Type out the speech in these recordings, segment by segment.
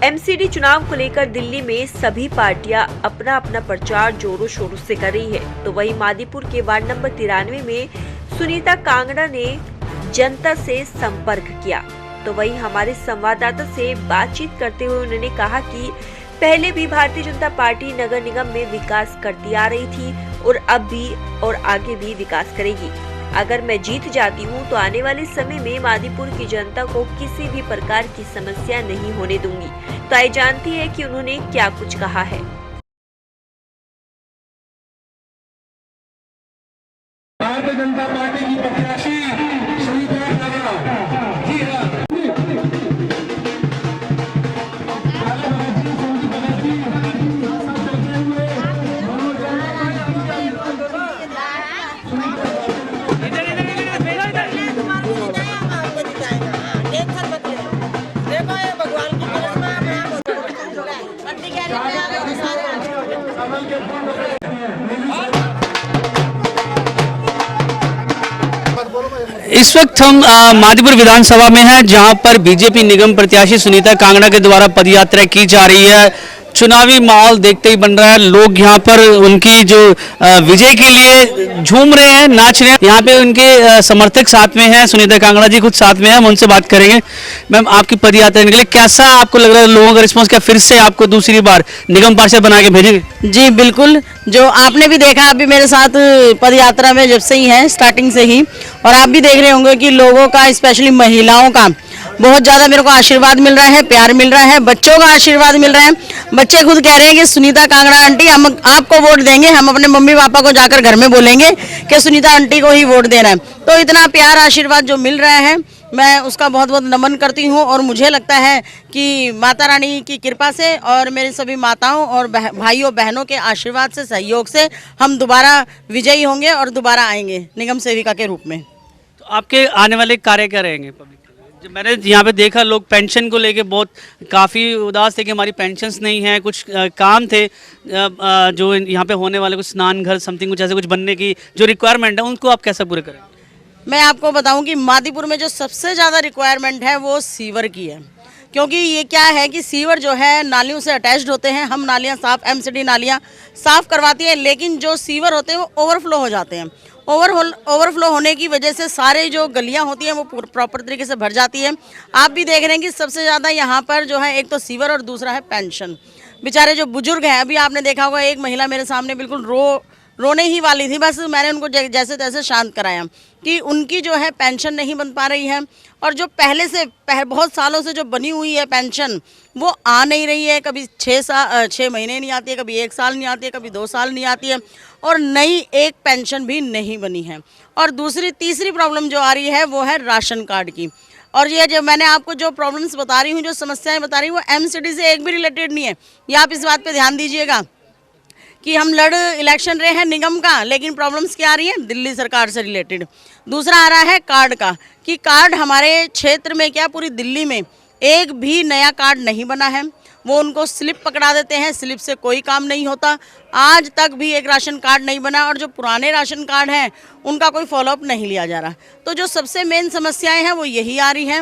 MCD चुनाव को लेकर दिल्ली में सभी पार्टियां अपना अपना प्रचार जोरों शोरों से कर रही है। तो वहीं मादीपुर के वार्ड नंबर 93 में सुनीता कांगड़ा ने जनता से संपर्क किया। तो वहीं हमारे संवाददाता से बातचीत करते हुए उन्होंने कहा कि पहले भी भारतीय जनता पार्टी नगर निगम में विकास करती आ रही थी और अब भी और आगे भी विकास करेगी। अगर मैं जीत जाती हूं तो आने वाले समय में मादीपुर की जनता को किसी भी प्रकार की समस्या नहीं होने दूंगी। तो आइए जानती है कि उन्होंने क्या कुछ कहा है। भारतीय जनता पार्टी की प्रत्याशी सुनीता कांगड़ा जी हाँ इस वक्त हम मादीपुर विधानसभा में हैं, जहां पर बीजेपी निगम प्रत्याशी सुनीता कांगड़ा के द्वारा पदयात्रा की जा रही है। चुनावी माहौल देखते ही बन रहा है। लोग यहां पर उनकी जो विजय के लिए झूम रहे हैं, नाच रहे हैं। यहां पे उनके समर्थक साथ में हैं, सुनीता कांगड़ा जी खुद साथ में हैं। हम उनसे बात करेंगे। मैम, आपकी पदयात्रा के लिए कैसा आपको लग रहा है? लोगों का रिस्पॉन्स क्या फिर से आपको दूसरी बार निगम पार्षद बना के भेजेंगे? जी बिल्कुल, जो आपने भी देखा अभी मेरे साथ पदयात्रा में जब से ही है, स्टार्टिंग से ही, और आप भी देख रहे होंगे कि लोगों का, स्पेशली महिलाओं का बहुत ज़्यादा मेरे को आशीर्वाद मिल रहा है, प्यार मिल रहा है, बच्चों का आशीर्वाद मिल रहा है। बच्चे खुद कह रहे हैं कि सुनीता कांगड़ा आंटी हम आपको वोट देंगे। हम अपने मम्मी पापा को जाकर घर में बोलेंगे कि सुनीता आंटी को ही वोट देना है। तो इतना प्यार आशीर्वाद जो मिल रहा है, मैं उसका बहुत बहुत नमन करती हूँ। और मुझे लगता है कि माता रानी की कृपा से और मेरे सभी माताओं और भाइयों बहनों के आशीर्वाद से, सहयोग से हम दोबारा विजयी होंगे और दोबारा आएंगे निगम सेविका के रूप में। तो आपके आने वाले कार्य क्या रहेंगे पब्लिक? जब मैंने यहाँ पे देखा, लोग पेंशन को लेके बहुत काफ़ी उदास थे कि हमारी पेंशन्स नहीं हैं। कुछ काम थे जो यहाँ पे होने वाले, कुछ स्नान घर समथिंग कुछ ऐसे कुछ बनने की जो रिक्वायरमेंट है, उनको आप कैसे पूरे करें? मैं आपको बताऊं कि मादीपुर में जो सबसे ज़्यादा रिक्वायरमेंट है वो सीवर की है। क्योंकि ये क्या है कि सीवर जो है नालियों से अटैच्ड होते हैं। हम नालियाँ साफ़, एमसीडी नालियाँ साफ़ करवाती है, लेकिन जो सीवर होते हैं वो ओवरफ्लो हो जाते हैं। ओवरफ्लो होने की वजह से सारे जो गलियां होती हैं वो प्रॉपर तरीके से भर जाती है। आप भी देख रहे हैं कि सबसे ज़्यादा यहाँ पर जो है एक तो सीवर और दूसरा है पेंशन। बेचारे जो बुजुर्ग हैं, अभी आपने देखा होगा एक महिला मेरे सामने बिल्कुल रोने ही वाली थी। बस मैंने उनको जैसे तैसे शांत कराया कि उनकी जो है पेंशन नहीं बन पा रही है, और जो पहले से बहुत सालों से जो बनी हुई है पेंशन वो आ नहीं रही है। कभी 6 महीने नहीं आती है, कभी 1 साल नहीं आती है, कभी 2 साल नहीं आती है, और नई एक पेंशन भी नहीं बनी है। और तीसरी प्रॉब्लम जो आ रही है वो है राशन कार्ड की। और ये जो मैंने आपको जो प्रॉब्लम्स बता रही हूँ, जो समस्याएं बता रही हूँ, वो एमसीडी से एक भी रिलेटेड नहीं है। ये आप इस बात पे ध्यान दीजिएगा कि हम इलेक्शन रहे हैं निगम का, लेकिन प्रॉब्लम्स क्या आ रही हैं दिल्ली सरकार से रिलेटेड। दूसरा आ रहा है कार्ड का, कि कार्ड हमारे क्षेत्र में क्या पूरी दिल्ली में एक भी नया कार्ड नहीं बना है। वो उनको स्लिप पकड़ा देते हैं, स्लिप से कोई काम नहीं होता। आज तक भी एक राशन कार्ड नहीं बना, और जो पुराने राशन कार्ड हैं उनका कोई फॉलोअप नहीं लिया जा रहा। तो जो सबसे मेन समस्याएं हैं वो यही आ रही हैं।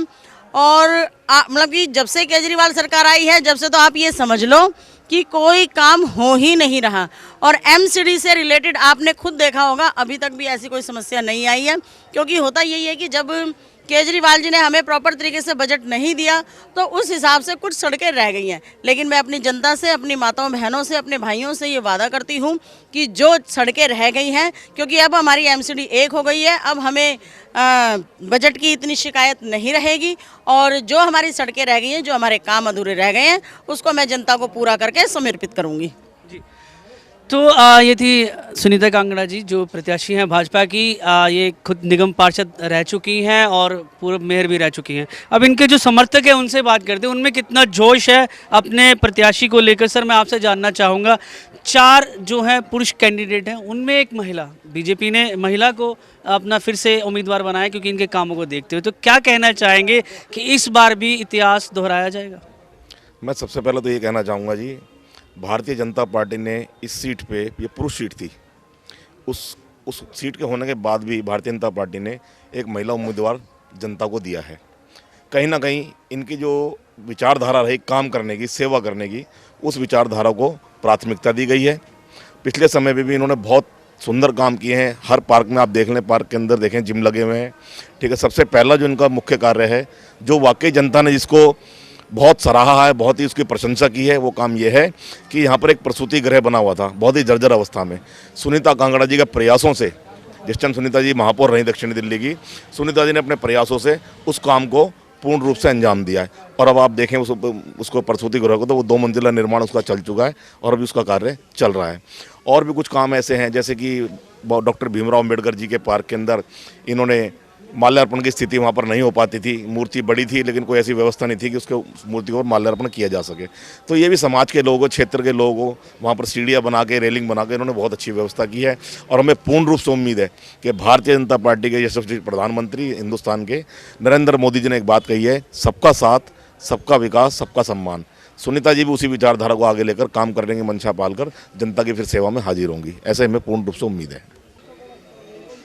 और मतलब कि जब से केजरीवाल सरकार आई है, जब से तो आप ये समझ लो कि कोई काम हो ही नहीं रहा। और एमसीडी से रिलेटेड आपने खुद देखा होगा, अभी तक भी ऐसी कोई समस्या नहीं आई है। क्योंकि होता यही है कि जब केजरीवाल जी ने हमें प्रॉपर तरीके से बजट नहीं दिया तो उस हिसाब से कुछ सड़कें रह गई हैं। लेकिन मैं अपनी जनता से, अपनी माताओं बहनों से, अपने भाइयों से ये वादा करती हूँ कि जो सड़कें रह गई हैं, क्योंकि अब हमारी एमसीडी 1 हो गई है, अब हमें बजट की इतनी शिकायत नहीं रहेगी। और जो हमारी सड़कें रह गई हैं, जो हमारे काम अधूरे रह गए हैं, उसको मैं जनता को पूरा करके समर्पित करूँगी। तो ये थी सुनीता कांगड़ा जी, जो प्रत्याशी हैं भाजपा की। ये खुद निगम पार्षद रह चुकी हैं और पूर्व मेयर भी रह चुकी हैं। अब इनके जो समर्थक हैं उनसे बात करते हैं, उनमें कितना जोश है अपने प्रत्याशी को लेकर। सर, मैं आपसे जानना चाहूँगा, 4 जो हैं पुरुष कैंडिडेट हैं, उनमें एक महिला, बीजेपी ने महिला को अपना फिर से उम्मीदवार बनाया क्योंकि इनके कामों को देखते हुए। तो क्या कहना चाहेंगे कि इस बार भी इतिहास दोहराया जाएगा? मैं सबसे पहले तो ये कहना चाहूँगा जी, भारतीय जनता पार्टी ने इस सीट पे, ये पुरुष सीट थी, उस सीट के होने के बाद भी भारतीय जनता पार्टी ने एक महिला उम्मीदवार जनता को दिया है। कहीं ना कहीं इनकी जो विचारधारा रही काम करने की, सेवा करने की, उस विचारधारा को प्राथमिकता दी गई है। पिछले समय में भी इन्होंने बहुत सुंदर काम किए हैं। हर पार्क में आप देख लें, पार्क के अंदर देखें जिम लगे हुए हैं, ठीक है। सबसे पहला जो इनका मुख्य कार्य है, जो वाकई जनता ने जिसको बहुत सराहा है, बहुत ही उसकी प्रशंसा की है, वो काम ये है कि यहाँ पर एक प्रसूति गृह बना हुआ था बहुत ही जर्जर अवस्था में। सुनीता कांगड़ा जी के प्रयासों से, जिस टाइम सुनीता जी महापौर रही दक्षिणी दिल्ली की, सुनीता जी ने अपने प्रयासों से उस काम को पूर्ण रूप से अंजाम दिया है। और अब आप देखें उसको प्रसूति गृह को, तो वो 2 मंजिला निर्माण उसका चल चुका है और अभी उसका कार्य चल रहा है। और भी कुछ काम ऐसे हैं, जैसे कि डॉक्टर भीमराव अम्बेडकर जी के पार्क के अंदर इन्होंने माल्यार्पण की स्थिति वहाँ पर नहीं हो पाती थी, मूर्ति बड़ी थी लेकिन कोई ऐसी व्यवस्था नहीं थी कि उसके मूर्ति को माल्यार्पण किया जा सके। तो ये भी समाज के लोगों, क्षेत्र के लोगों, वहाँ पर सीढ़ियाँ बना के, रेलिंग बना के इन्होंने बहुत अच्छी व्यवस्था की है। और हमें पूर्ण रूप से उम्मीद है कि भारतीय जनता पार्टी के यशस्वी प्रधानमंत्री हिंदुस्तान के नरेंद्र मोदी जी ने एक बात कही है, सबका साथ, सबका विकास, सबका सम्मान। सुनीता जी भी उसी विचारधारा को आगे लेकर काम करने की मंशा पालकर जनता की फिर सेवा में हाजिर होंगी, ऐसे हमें पूर्ण रूप से उम्मीद है।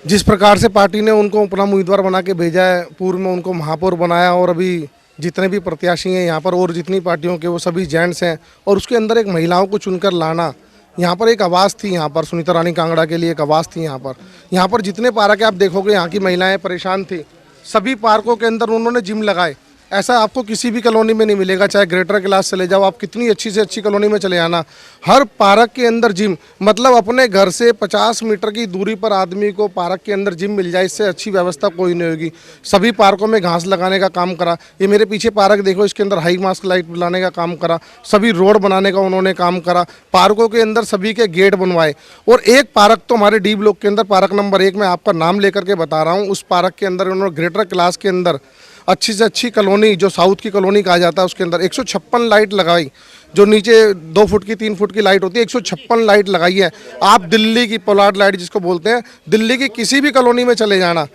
जिस प्रकार से पार्टी ने उनको अपना उम्मीदवार बना के भेजा है, पूर्व में उनको महापौर बनाया, और अभी जितने भी प्रत्याशी हैं यहाँ पर और जितनी पार्टियों के, वो सभी जेंट्स हैं, और उसके अंदर एक महिलाओं को चुनकर लाना, यहाँ पर एक आवाज़ थी। यहाँ पर सुनीता रानी कांगड़ा के लिए एक आवाज़ थी। यहाँ पर जितने पार्क है आप देखोगे, यहाँ की महिलाएं परेशान थी। सभी पार्कों के अंदर उन्होंने जिम लगाए। ऐसा आपको किसी भी कॉलोनी में नहीं मिलेगा, चाहे ग्रेटर क्लास चले जाओ, आप कितनी अच्छी से अच्छी कॉलोनी में चले जाना, हर पार्क के अंदर जिम। मतलब अपने घर से 50 मीटर की दूरी पर आदमी को पार्क के अंदर जिम मिल जाए, इससे अच्छी व्यवस्था कोई नहीं होगी। सभी पार्कों में घास लगाने का काम करा। ये मेरे पीछे पार्क देखो, इसके अंदर हाई मास्क लाइट लाने का काम करा। सभी रोड बनाने का उन्होंने काम करा। पार्कों के अंदर सभी के गेट बनवाए। और एक पार्क तो हमारे डी ब्लॉक के अंदर, पार्क नंबर 1 में आपका नाम लेकर के बता रहा हूँ, उस पार्क के अंदर उन्होंने ग्रेटर क्लास के अंदर अच्छी से अच्छी कॉलोनी, जो साउथ की कॉलोनी कहा जाता है, उसके अंदर 156 लाइट लगाई। जो नीचे 2 फुट की 3 फुट की लाइट होती है, 156 लाइट लगाई है। आप दिल्ली की पोलार्ड लाइट जिसको बोलते हैं, दिल्ली की किसी भी कॉलोनी में चले जाना,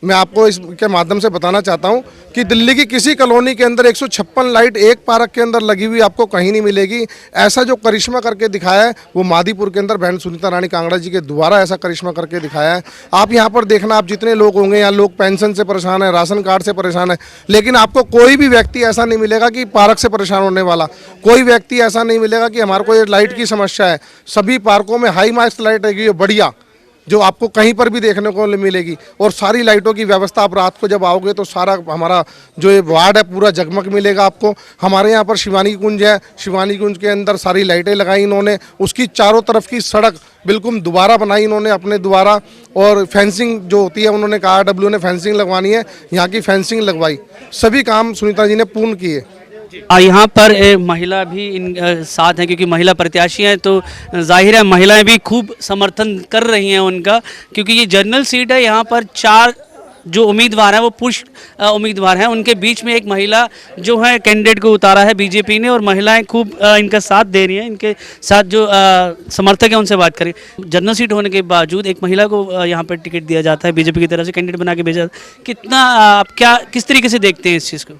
मैं आपको इसके माध्यम से बताना चाहता हूं कि दिल्ली की किसी कॉलोनी के अंदर 156 लाइट एक पार्क के अंदर लगी हुई आपको कहीं नहीं मिलेगी। ऐसा जो करिश्मा करके दिखाया है वो मादीपुर के अंदर बहन सुनीता रानी कांगड़ा जी के द्वारा ऐसा करिश्मा करके दिखाया है। आप यहाँ पर देखना, आप जितने लोग होंगे यहाँ, लोग पेंशन से परेशान है, राशन कार्ड से परेशान है, लेकिन आपको कोई भी व्यक्ति ऐसा नहीं मिलेगा कि पार्क से परेशान होने वाला। कोई व्यक्ति ऐसा नहीं मिलेगा कि हमारे को ये लाइट की समस्या है। सभी पार्कों में हाई मास्ट लाइट है बढ़िया, जो आपको कहीं पर भी देखने को मिलेगी। और सारी लाइटों की व्यवस्था, आप रात को जब आओगे तो सारा हमारा जो ये वार्ड है पूरा जगमग मिलेगा आपको। हमारे यहाँ पर शिवानी कुंज है, शिवानी कुंज के अंदर सारी लाइटें लगाई इन्होंने। उसकी चारों तरफ की सड़क बिल्कुल दोबारा बनाई इन्होंने अपने द्वारा। और फेंसिंग जो होती है, उन्होंने कहा RW ने फेंसिंग लगवानी है, यहाँ की फेंसिंग लगवाई। सभी काम सुनीता जी ने पूर्ण किए। यहाँ पर महिला भी इन साथ हैं, क्योंकि महिला प्रत्याशी हैं, तो जाहिर है महिलाएं भी खूब समर्थन कर रही हैं उनका, क्योंकि ये जनरल सीट है। यहाँ पर 4 जो उम्मीदवार हैं वो पुरुष उम्मीदवार हैं, उनके बीच में एक महिला जो है कैंडिडेट को उतारा है बीजेपी ने, और महिलाएं खूब इनका साथ दे रही हैं। इनके साथ जो समर्थक हैं उनसे बात करें। जनरल सीट होने के बावजूद एक महिला को यहाँ पर टिकट दिया जाता है, बीजेपी की तरफ से कैंडिडेट बना के भेजा जाता है। कितना आप किस तरीके से देखते हैं इस चीज़ को?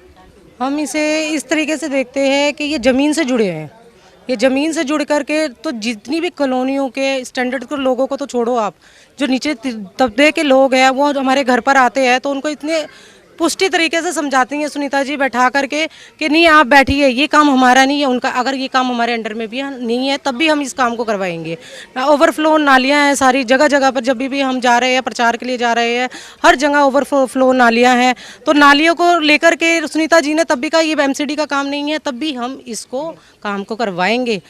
हम इसे इस तरीके से देखते हैं कि ये ज़मीन से जुड़े हैं। ये ज़मीन से जुड़ करके तो जितनी भी कॉलोनियों के स्टैंडर्ड के लोगों को तो छोड़ो, आप जो नीचे तबके के लोग हैं वो हमारे घर पर आते हैं तो उनको इतने पुष्टि तरीके से समझाती हैं सुनीता जी बैठा करके कि नहीं आप बैठिए, ये काम हमारा नहीं है, उनका। अगर ये काम हमारे अंडर में भी नहीं है तब भी हम इस काम को करवाएंगे। ओवरफ्लो नालियां हैं सारी जगह जगह पर, जब भी हम जा रहे हैं प्रचार के लिए जा रहे हैं, हर जगह ओवरफ्लो नालियां हैं। तो नालियों को लेकर के सुनीता जी ने तब भी कहा ये MCD का काम नहीं है, तब भी हम इसको काम को करवाएंगे।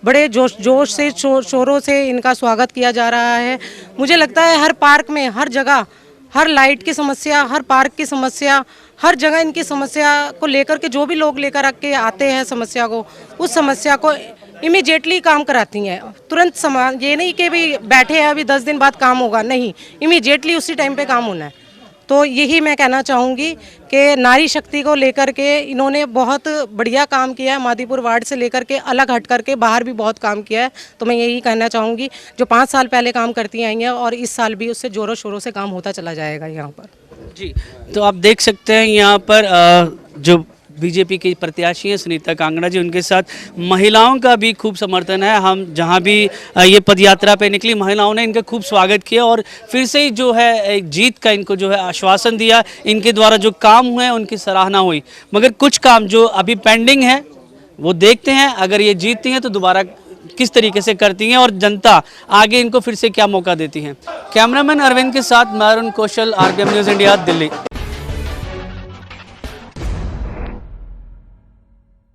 बड़े जोश से शोरों से इनका स्वागत किया जा रहा है। मुझे लगता है हर पार्क में, हर जगह, हर लाइट की समस्या, हर पार्क की समस्या, हर जगह इनकी समस्या को लेकर के जो भी लोग लेकर के आते हैं समस्या को, उस समस्या को इमीडिएटली काम कराती हैं। तुरंत ये नहीं कि भी बैठे हैं अभी 10 दिन बाद काम होगा, नहीं, इमीडिएटली उसी टाइम पे काम होना है। तो यही मैं कहना चाहूँगी कि नारी शक्ति को लेकर के इन्होंने बहुत बढ़िया काम किया है। मादीपुर वार्ड से लेकर के अलग हट करके बाहर भी बहुत काम किया है। तो मैं यही कहना चाहूँगी, जो 5 साल पहले काम करती आई हैं और इस साल भी उससे ज़ोरों शोरों से काम होता चला जाएगा यहाँ पर। जी, तो आप देख सकते हैं यहाँ पर जो बीजेपी की प्रत्याशी हैं सुनीता कांगड़ा जी, उनके साथ महिलाओं का भी खूब समर्थन है। हम जहां भी ये पदयात्रा पे निकली, महिलाओं ने इनका खूब स्वागत किया और फिर से ही जो है एक जीत का इनको जो है आश्वासन दिया। इनके द्वारा जो काम हुए उनकी सराहना हुई, मगर कुछ काम जो अभी पेंडिंग है वो देखते हैं। अगर ये जीतती हैं तो दोबारा किस तरीके से करती हैं और जनता आगे इनको फिर से क्या मौका देती है। कैमरामैन अरविंद के साथ मैं अरुण कौशल, RBM न्यूज़ इंडिया, दिल्ली।